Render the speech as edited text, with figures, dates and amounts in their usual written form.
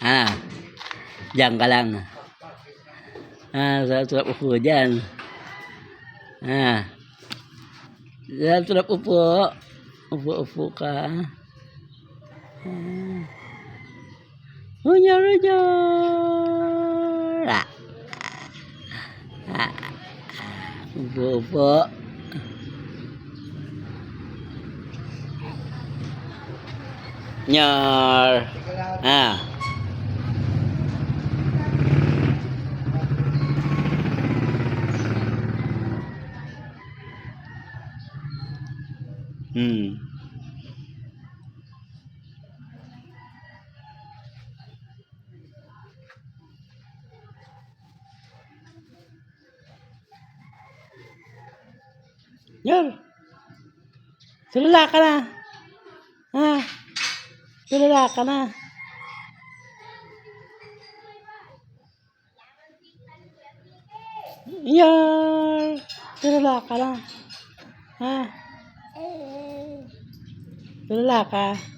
Ah, diyan ka lang. Sarap upo dyan. Sarap upo. Upo ka. Hunyar, hunyar. Upo. Nyar. Nyar. Tulala ka na. Tulala ka na. Nyar. Tulala ka na. Tulala ka.